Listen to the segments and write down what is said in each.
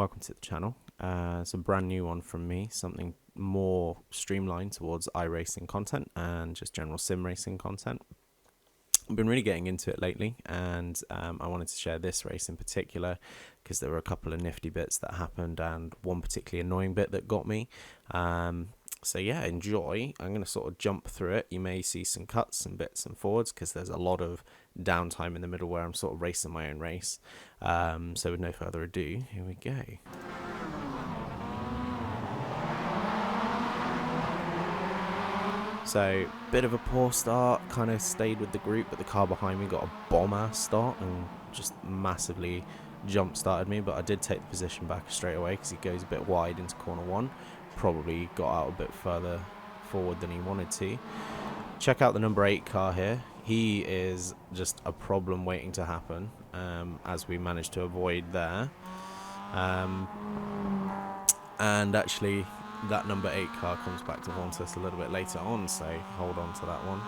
welcome to the channel. It's a brand new one from me, something more streamlined towards iRacing content and just general sim racing content. I've been really getting into it lately, and I wanted to share this race in particular because there were a couple of nifty bits that happened and one particularly annoying bit that got me. So yeah, enjoy. I'm going to sort of jump through it. You may see some cuts and bits and forwards because there's a lot of downtime in the middle where I'm sort of racing my own race. So with no further ado, here we go. So, bit of a poor start, kind of stayed with the group, but the car behind me got a bomb-ass start and just massively jump-started me, but I did take the position back straight away because he goes a bit wide into corner one. Probably got out a bit further forward than he wanted to. Check out the number 8 car here. He is just a problem waiting to happen, as we managed to avoid there. And actually, that number 8 car comes back to haunt us a little bit later on, so hold on to that one.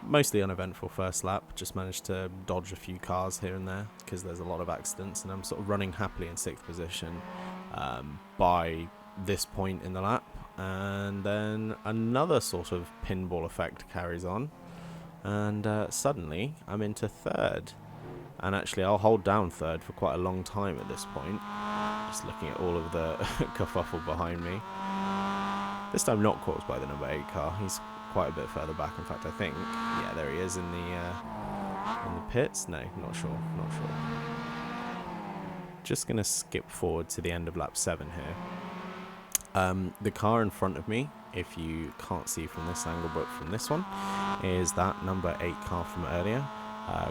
Mostly uneventful first lap, just managed to dodge a few cars here and there because there's a lot of accidents, and I'm sort of running happily in 6th position by this point in the lap. And then another sort of pinball effect carries on, and suddenly I'm into 3rd, and actually I'll hold down 3rd for quite a long time at this point, just looking at all of the kerfuffle behind me. This time not caused by the number 8 car, he's quite a bit further back. In fact, I think, yeah, there he is in the pits. No, not sure. Just gonna skip forward to the end of lap 7 here. The car in front of me, if you can't see from this angle but from this one, is that number 8 car from earlier.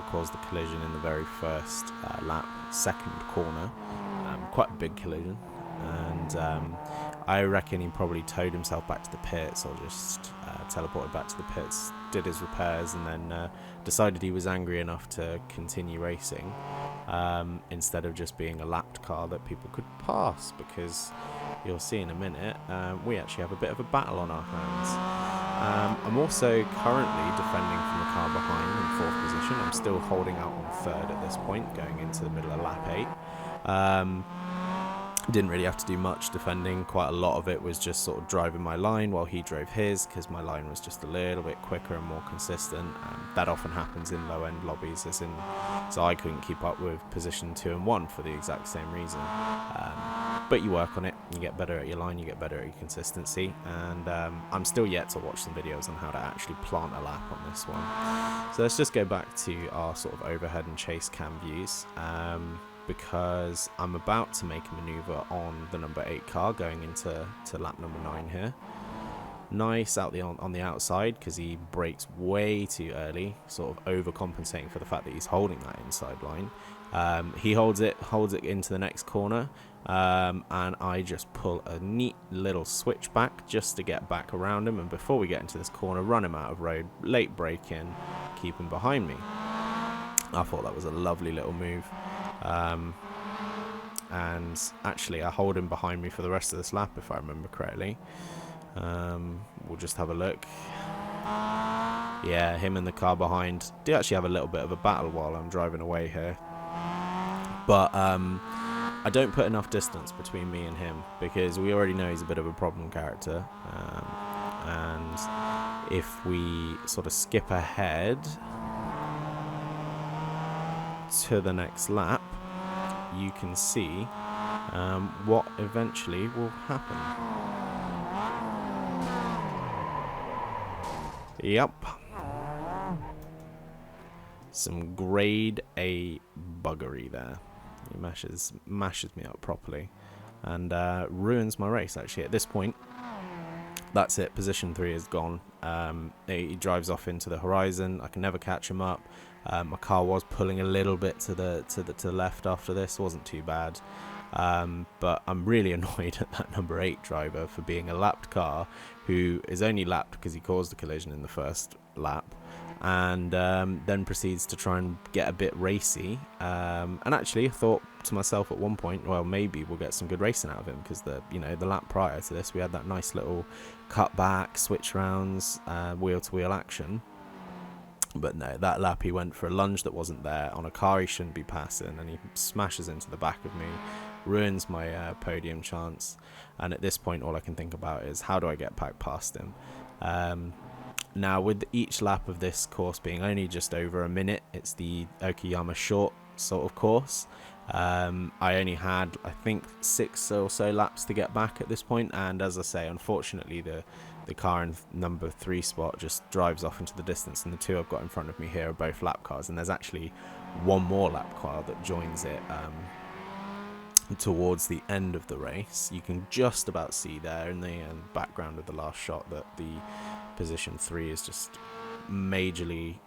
Caused the collision in the very first lap, 2nd corner. Quite a big collision, and I reckon he probably towed himself back to the pits, or just teleported back to the pits, did his repairs, and then decided he was angry enough to continue racing, instead of just being a lapped car that people could pass, because you'll see in a minute, we actually have a bit of a battle on our hands. I'm also currently defending from the car behind in 4th position. I'm still holding out on 3rd at this point, going into the middle of lap 8. Didn't really have to do much defending. Quite a lot of it was just sort of driving my line while he drove his, because my line was just a little bit quicker and more consistent. That often happens in low-end lobbies, so I couldn't keep up with position 2 and 1 for the exact same reason. But you work on it, you get better at your line, you get better at your consistency, and I'm still yet to watch some videos on how to actually plant a lap on this one. So let's just go back to our sort of overhead and chase cam views. Because I'm about to make a maneuver on the number 8 car going into lap number 9 here. Nice out on the outside, because he brakes way too early, sort of overcompensating for the fact that he's holding that inside line. He holds it into the next corner, and I just pull a neat little switch back just to get back around him, and before we get into this corner, run him out of road, late brake in, keep him behind me. I thought that was a lovely little move. And actually I hold him behind me for the rest of this lap, if I remember correctly. We'll just have a look. Yeah, him and the car behind do actually have a little bit of a battle while I'm driving away here, but I don't put enough distance between me and him, because we already know he's a bit of a problem character, and if we sort of skip ahead to the next lap, you can see what eventually will happen. Yep. Some grade A buggery there. He mashes me up properly and ruins my race, actually. At this point, that's it. Position 3 is gone. He drives off into the horizon. I can never catch him up. My car was pulling a little bit to the left after this. Wasn't too bad. But I'm really annoyed at that number 8 driver for being a lapped car, who is only lapped because he caused a collision in the first lap, and then proceeds to try and get a bit racy. And actually, I thought to myself at one point, well, maybe we'll get some good racing out of him, because the lap prior to this, we had that nice little cut back, switch rounds, wheel to wheel action. But no, that lap he went for a lunge that wasn't there on a car he shouldn't be passing, and he smashes into the back of me, ruins my podium chance. And at this point, all I can think about is, how do I get back past him? Now, with each lap of this course being only just over a minute, it's the Okayama short sort of course. I only had, I think, 6 or so laps to get back at this point, and as I say, unfortunately, the car in number 3 spot just drives off into the distance, and the 2 I've got in front of me here are both lap cars, and there's actually one more lap car that joins it towards the end of the race. You can just about see there in the background of the last shot that the position 3 is just majorly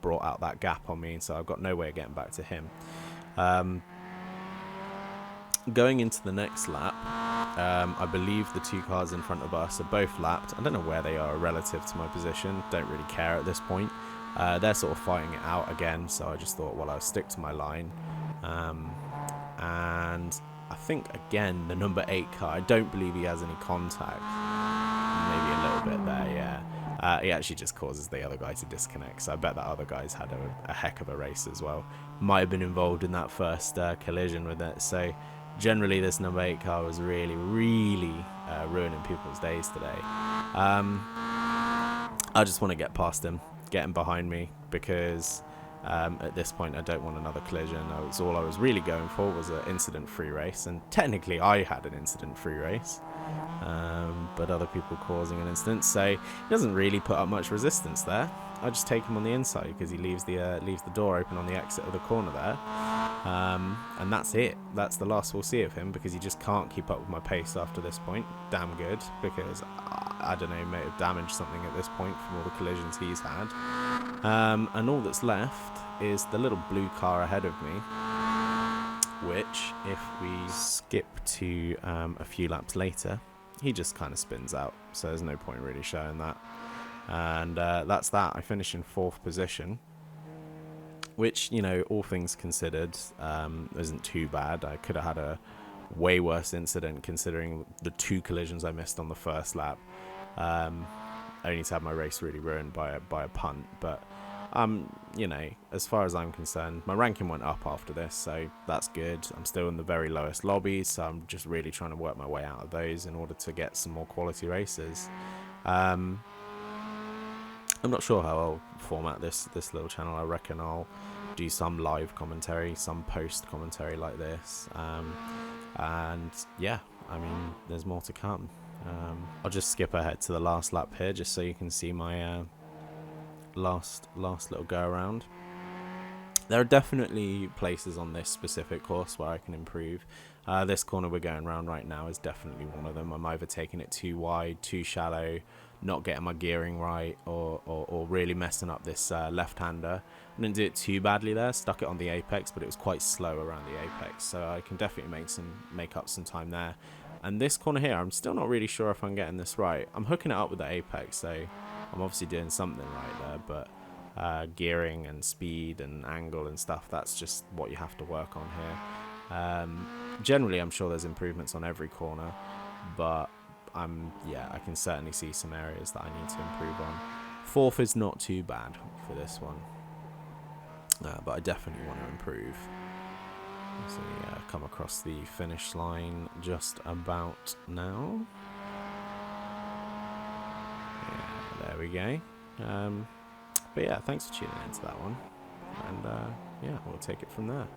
brought out that gap on me, so I've got no way of getting back to him. Going into the next lap, I believe the 2 cars in front of us are both lapped. I don't know where they are relative to my position, don't really care at this point. They're sort of fighting it out again, so I just thought, well, I'll stick to my line. And I think, again, the number 8 car, I don't believe he has any contact. Maybe a little bit there, yeah. He actually just causes the other guy to disconnect, so I bet that other guy's had a heck of a race as well. Might have been involved in that first collision with it, so generally this number 8 car was really ruining people's days today. I just want to get past him, get him behind me, because at this point I don't want another collision. All I was really going for was an incident-free race, and technically I had an incident-free race, but other people causing an incident, so he doesn't really put up much resistance there. I just take him on the inside because he leaves the door open on the exit of the corner there, and that's it. That's the last we'll see of him, because he just can't keep up with my pace after this point. Damn good, because I don't know, may have damaged something at this point from all the collisions he's had. And all that's left is the little blue car ahead of me, which, if we skip to a few laps later, he just kind of spins out, so there's no point really showing that. And that's that. I finish in 4th position, which, all things considered, isn't too bad. I could have had a way worse incident, considering the 2 collisions I missed on the first lap, only to have my race really ruined by a punt. But as far as I'm concerned, my ranking went up after this, so that's good. I'm still in the very lowest lobbies, so I'm just really trying to work my way out of those in order to get some more quality races. I'm not sure how I'll format this little channel. I reckon I'll do some live commentary, some post commentary like this, and yeah, I mean, there's more to come. I'll just skip ahead to the last lap here, just so you can see my last little go around. There are definitely places on this specific course where I can improve. This corner we're going around right now is definitely one of them. I'm either taking it too wide, too shallow, not getting my gearing right, or really messing up this left-hander. I didn't do it too badly there, stuck it on the apex, but it was quite slow around the apex, so I can definitely make up some time there. And this corner here, I'm still not really sure if I'm getting this right. I'm hooking it up with the apex, so I'm obviously doing something right there, but gearing and speed and angle and stuff, that's just what you have to work on here. Generally, I'm sure there's improvements on every corner, but I can certainly see some areas that I need to improve on. 4th is not too bad for this one, but I definitely want to improve. So come across the finish line just about now. Yeah, there we go. But yeah, thanks for tuning into that one, and yeah, we'll take it from there.